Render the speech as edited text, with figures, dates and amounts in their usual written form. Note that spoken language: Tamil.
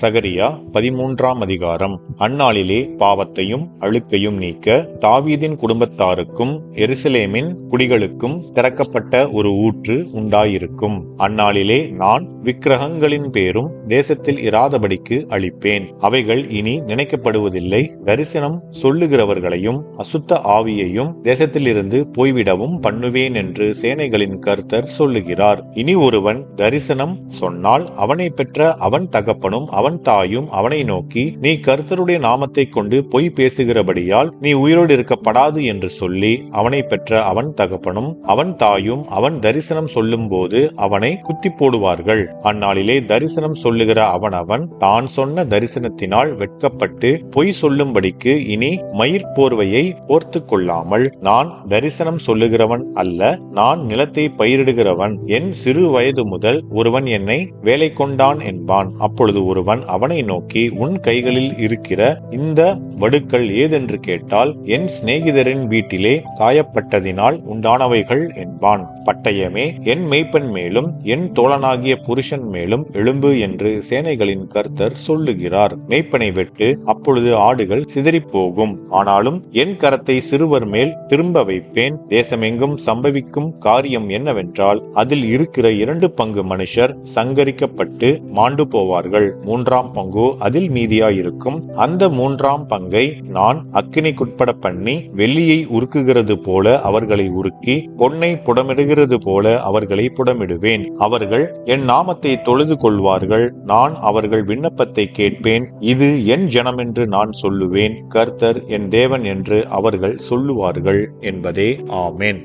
சகரியா 13ஆம் அதிகாரம். அந்நாளிலே பாவத்தையும் அழுக்கையும் நீக்க தாவீதின் குடும்பத்தாருக்கும் எருசலேமின் குடிகளுக்கும் திறக்கப்பட்ட ஒரு ஊற்று உண்டாயிருக்கும். அந்நாளிலே நான் விக்கிரகங்களின் பேரும் தேசத்தில் இராதபடிக்கு அழிப்பேன். அவைகள் இனி நினைக்கப்படுவதில்லை. தரிசனம் சொல்லுகிறவர்களையும் அசுத்த ஆவியையும் தேசத்திலிருந்து போய்விடவும் பண்ணுவேன் என்று சேனைகளின் கர்த்தர் சொல்லுகிறார். இனி ஒருவன் தரிசனம் சொன்னால் அவனை பெற்ற அவன் தகப்பனும் அவன் தாயும் அவனை நோக்கி, நீ கர்த்தருடைய நாமத்தை கொண்டு பொய் பேசுகிறபடியால் நீ உயிரோடு இருக்கப்படாது என்று சொல்லி அவனை பெற்ற அவன் தகப்பனும் அவன் தாயும் அவன் தரிசனம் சொல்லும் போது அவனை குத்தி போடுவார்கள். அந்நாளிலே தரிசனம் சொல்லுகிற அவன் தான் சொன்ன தரிசனத்தினால் வெட்கப்பட்டு பொய் சொல்லும்படிக்கு இனி மயிர்போர்வையை போர்த்து கொள்ளாமல், நான் தரிசனம் சொல்லுகிறவன் அல்ல, நான் நிலத்தை பயிரிடுகிறவன், என் சிறு வயது முதல் ஒருவன் என்னை வேலை கொண்டான் என்பான். அப்பொழுது ஒருவன் அவனை நோக்கி, உன் கைகளில் இருக்கிற இந்த வடுக்கள் ஏதென்று கேட்டால், என் சிநேகிதரின் வீட்டிலே காயப்பட்டதினால் உண்டானவைகள் என்பான். பட்டயமே, என் மேய்ப்பன் மேலும் என் தோழனாகிய புருஷன் மேலும் எழும்பு என்று சேனைகளின் கர்த்தர் சொல்லுகிறார். மேய்ப்பனை வெட்டு, அப்பொழுது ஆடுகள் சிதறிப்போகும். ஆனாலும் என் கரத்தை சிறுவர் மேல் திரும்ப வைப்பேன். தேசமெங்கும் சம்பவிக்கும் காரியம் என்னவென்றால், அதில் இருக்கிற 2 பங்கு மனுஷர் சங்கரிக்கப்பட்டு மாண்டு போவார்கள். 3ஆம் பங்கு அதில் மீதியாயிருக்கும். அந்த 3ஆம் பங்கை நான் அக்கினிக்குட்பட பண்ணி வெள்ளியை உருக்குகிறது போல அவர்களை உருக்கி பொன்னை புடமிடுகிறது போல அவர்களை புடமிடுவேன். அவர்கள் என் நாமத்தை தொழுது கொள்வார்கள். நான் அவர்கள் விண்ணப்பத்தை கேட்பேன். இது என் ஜனம் என்று நான் சொல்லுவேன். கர்த்தர் என் தேவன் என்று அவர்கள் சொல்லுவார்கள் என்பதே. ஆமென்.